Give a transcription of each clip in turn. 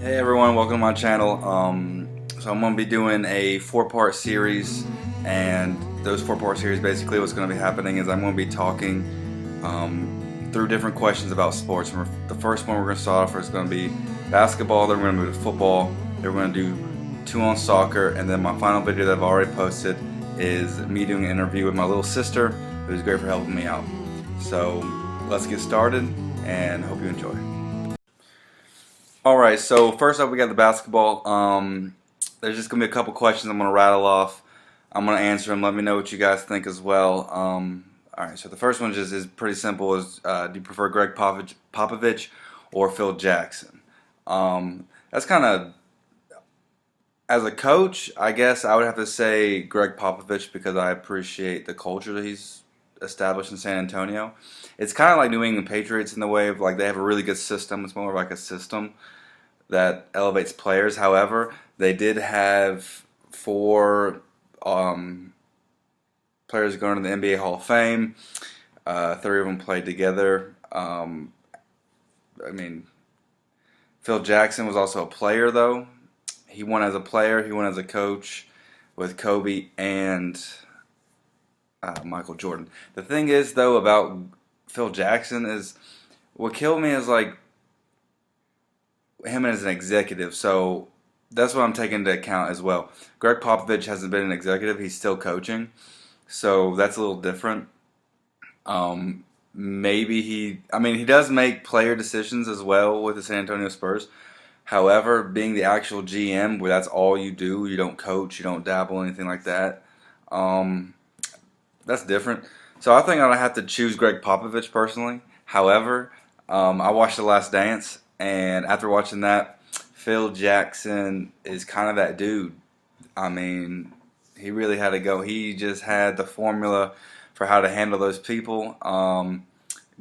Hey everyone, welcome to my channel. So I'm going to be doing a four-part series, and those four-part series, basically what's going to be happening is I'm going to be talking through different questions about sports. The first one we're going to start off with is going to be basketball, then we're going to move to football, then we're going to do two on soccer, and then my final video that I've already posted is me doing an interview with my little sister, who's great for helping me out. So let's get started, and hope you enjoy. Alright, so first up we got the basketball. There's just going to be a couple questions I'm going to rattle off. I'm going to answer them. Let me know what you guys think as well. Alright, so the first one is pretty simple. Do you prefer Greg Popovich or Phil Jackson? That's kind of, as a coach, I guess I would have to say Greg Popovich because I appreciate the culture that he's established in San Antonio. It's kind of like New England Patriots in the way of like they have a really good system. It's more of like a system that elevates players. However, they did have four players going to the NBA Hall of Fame. Three of them played together. I mean, Phil Jackson was also a player though. He won as a player. He won as a coach with Kobe and Michael Jordan. The thing is though about Phil Jackson is what killed me is like him as an executive. So that's what I'm taking into account as well. Greg Popovich hasn't been an executive. He's still coaching. So that's a little different. Maybe he does make player decisions as well with the San Antonio Spurs. However, being the actual GM, where that's all you do, you don't coach, you don't dabble, anything like that, that's different. So I think I'd have to choose Greg Popovich personally. However, I watched The Last Dance, and after watching that, Phil Jackson is kind of that dude. I mean, he really had to go. He just had the formula for how to handle those people.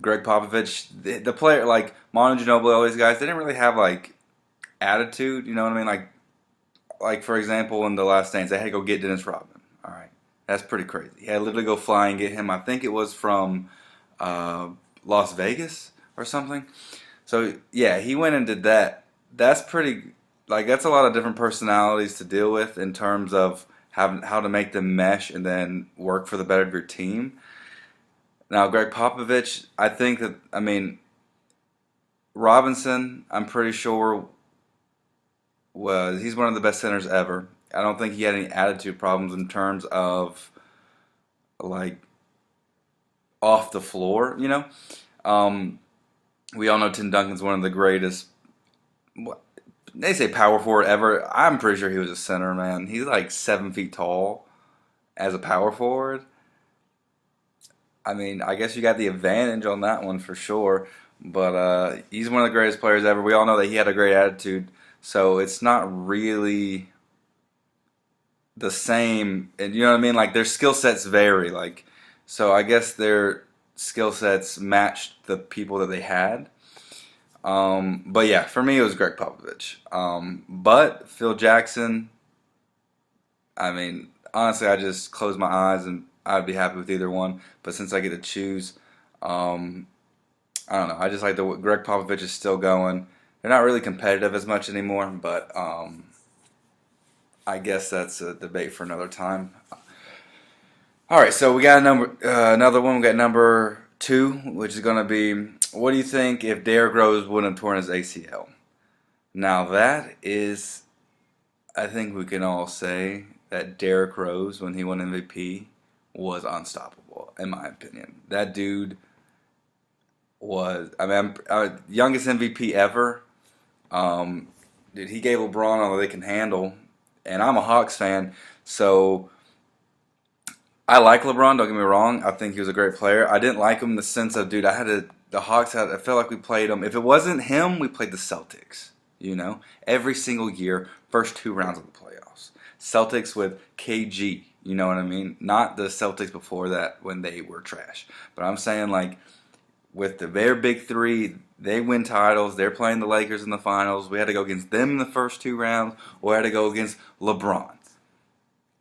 Greg Popovich, the player, like Manu Ginobili, all these guys, they didn't really have like attitude. You know what I mean? Like for example, in The Last Dance, they had to go get Dennis Rodman. All right, that's pretty crazy. He had to literally go fly and get him. I think it was from Las Vegas or something. So yeah, he went and did that. That's pretty, like that's a lot of different personalities to deal with in terms of how to make them mesh and then work for the better of your team. Now Greg Popovich, I think that, I mean, Robinson, I'm pretty sure he's one of the best centers ever. I don't think he had any attitude problems in terms of like off the floor, you know. We all know Tim Duncan's one of the greatest. They say power forward ever. I'm pretty sure he was a center, man. He's like 7 feet tall as a power forward. I mean, I guess you got the advantage on that one for sure. But he's one of the greatest players ever. We all know that he had a great attitude. So it's not really the same. And you know what I mean? Like their skill sets vary. Like, so I guess their skill sets matched the people that they had. But yeah, for me it was Greg Popovich. But Phil Jackson, I mean, honestly, I just close my eyes and I'd be happy with either one. But since I get to choose, I don't know. I just like the Greg Popovich is still going. They're not really competitive as much anymore, but I guess that's a debate for another time. All right, so we got another one. We got number 2, which is going to be, what do you think if Derrick Rose wouldn't have torn his ACL? Now that is, I think we can all say that Derrick Rose, when he won MVP, was unstoppable, in my opinion. That dude was, I mean, youngest MVP ever. Dude, he gave LeBron all they can handle, and I'm a Hawks fan, so I like LeBron, don't get me wrong. I think he was a great player. I didn't like him in the sense of, dude, the Hawks I felt like we played them. If it wasn't him, we played the Celtics, you know? Every single year, first 2 rounds of the playoffs. Celtics with KG, you know what I mean? Not the Celtics before that when they were trash. But I'm saying, like, with their big 3, they win titles. They're playing the Lakers in the finals. We had to go against them in the first 2 rounds, or we had to go against LeBron.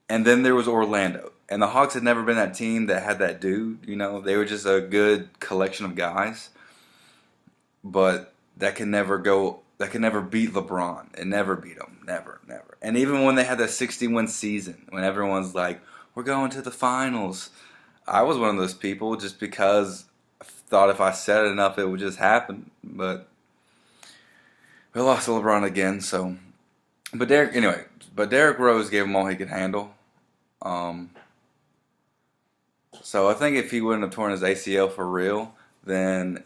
And then there was Orlando. And the Hawks had never been that team that had that dude, you know. They were just a good collection of guys. But that can never go that could never beat LeBron. It never beat him. Never, never. And even when they had that 60-win season, when everyone's like, we're going to the finals, I was one of those people just because I thought if I said it enough, it would just happen. But we lost to LeBron again, so. But Derrick Rose gave him all he could handle. Um, so I think if he wouldn't have torn his ACL for real, then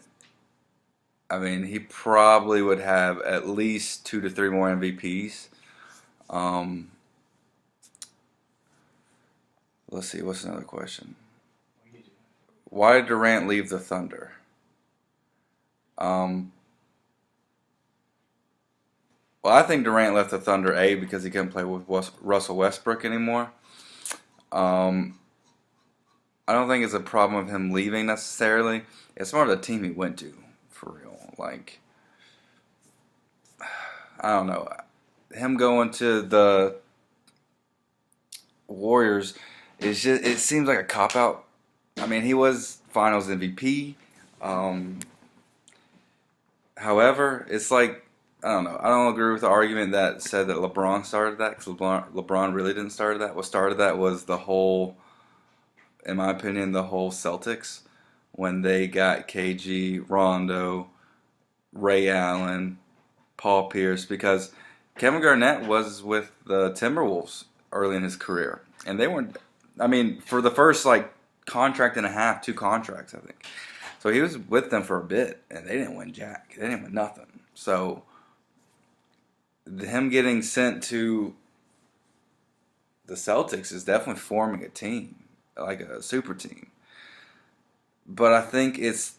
I mean he probably would have at least 2 to 3 more MVPs. Um, let's see, what's another question? Why did Durant leave the Thunder? Um, well, I think Durant left the Thunder because he couldn't play with Russell Westbrook anymore. Um, I don't think it's a problem of him leaving necessarily. It's more of the team he went to, for real. Like, I don't know. Him going to the Warriors it seems like a cop out. I mean, he was Finals MVP. Um, however, it's like I don't know. I don't agree with the argument that said that LeBron started that because LeBron really didn't start that. What started that was the whole, in my opinion, the whole Celtics when they got KG, Rondo, Ray Allen, Paul Pierce, because Kevin Garnett was with the Timberwolves early in his career, and they weren't. I mean, for the first like contract and a half, 2 contracts, I think. So he was with them for a bit, and they didn't win jack. They didn't win nothing. So him getting sent to the Celtics is definitely forming a team, like a super team. But I think it's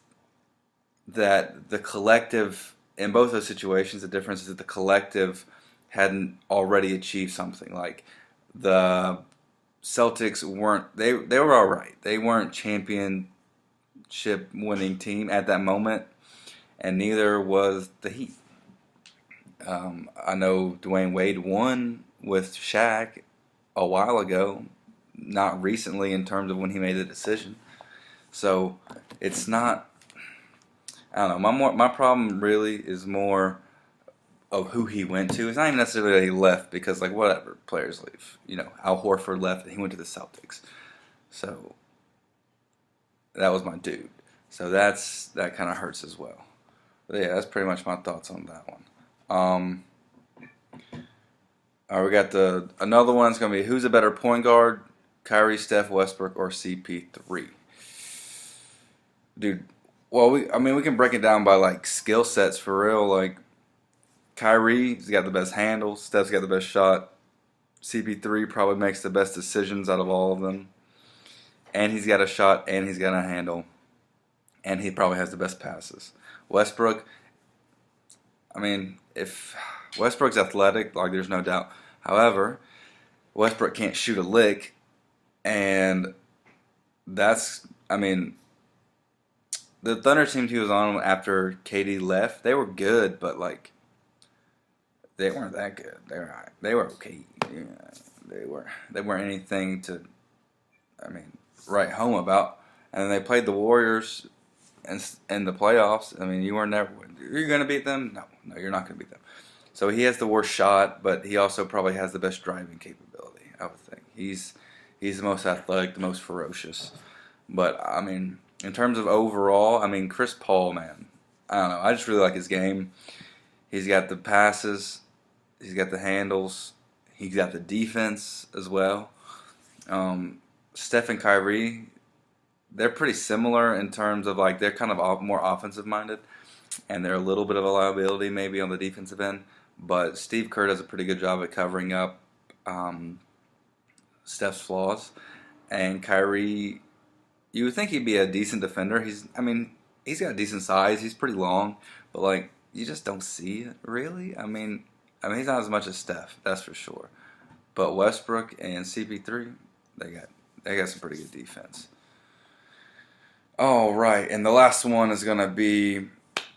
that the collective, in both those situations, the difference is that the collective hadn't already achieved something. Like the Celtics weren't, they were all right. They weren't championship winning team at that moment, and neither was the Heat. I know Dwayne Wade won with Shaq a while ago, not recently in terms of when he made the decision. So it's not. I don't know. My problem really is more of who he went to. It's not even necessarily that he left because like whatever players leave. You know, Al Horford left and he went to the Celtics. So that was my dude. So that kind of hurts as well. But yeah, that's pretty much my thoughts on that one. All right, we got another one. It's gonna be who's a better point guard, Kyrie, Steph, Westbrook, or CP3? Dude, well, we can break it down by like skill sets for real. Like Kyrie's got the best handle, Steph's got the best shot. CP3 probably makes the best decisions out of all of them, and he's got a shot, and he's got a handle, and he probably has the best passes. Westbrook, I mean, if Westbrook's athletic, like there's no doubt. However, Westbrook can't shoot a lick, and I mean, the Thunder team he was on after KD left, they were good, but like they weren't that good. They were okay. Yeah, they weren't anything to, I mean, write home about. And then they played the Warriors in the playoffs. I mean, you're gonna beat them? No, you're not gonna beat them. So he has the worst shot, but he also probably has the best driving capability. I would think he's the most athletic, the most ferocious. But I mean, in terms of overall, I mean, Chris Paul, man, I don't know. I just really like his game. He's got the passes, he's got the handles, he's got the defense as well. Steph and Kyrie, they're pretty similar in terms of like they're kind of more offensive minded, and they're a little bit of a liability maybe on the defensive end. But Steve Kerr does a pretty good job at covering up Steph's flaws, and Kyrie, you would think he'd be a decent defender. He's got a decent size. He's pretty long, but like you just don't see it really. He's not as much as Steph, that's for sure. But Westbrook and CP3, they got some pretty good defense. All right, and the last one is gonna be,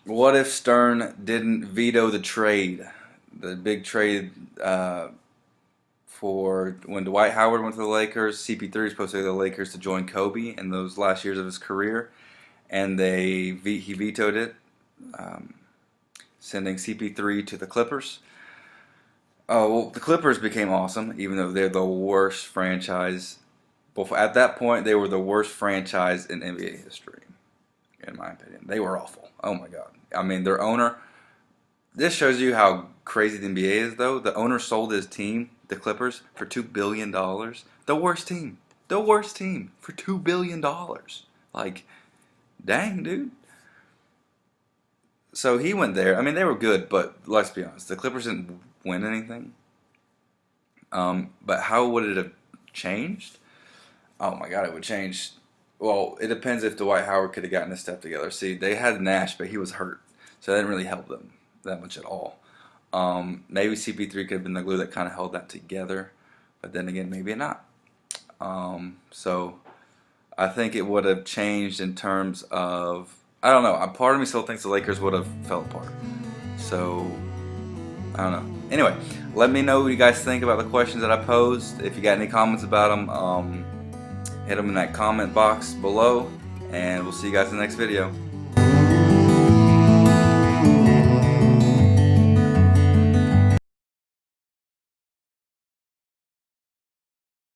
what if Stern didn't veto the big trade for when Dwight Howard went to the Lakers? CP3 is supposed to go to the Lakers to join Kobe in those last years of his career, and he vetoed it. sending CP3 to the Clippers. Oh, well, the Clippers became awesome, even though they're the worst franchise. At that point, they were the worst franchise in NBA history, in my opinion. They were awful. Oh my God. I mean, their owner. This shows you how crazy the NBA is, though. The owner sold his team, the Clippers, for $2 billion. The worst team. The worst team for $2 billion. Like, dang, dude. So he went there. I mean, they were good, but let's be honest. The Clippers didn't win anything. But how would it have changed? Oh my God, it would change. Well, it depends if Dwight Howard could have gotten his step together. See, they had Nash, but he was hurt. So that didn't really help them that much at all. Maybe CP3 could have been the glue that kind of held that together. But then again, maybe not. So I think it would have changed in terms of, I don't know. Part of me still thinks the Lakers would have fell apart. So I don't know. Anyway, let me know what you guys think about the questions that I posed. If you got any comments about them, hit them in that comment box below. And we'll see you guys in the next video.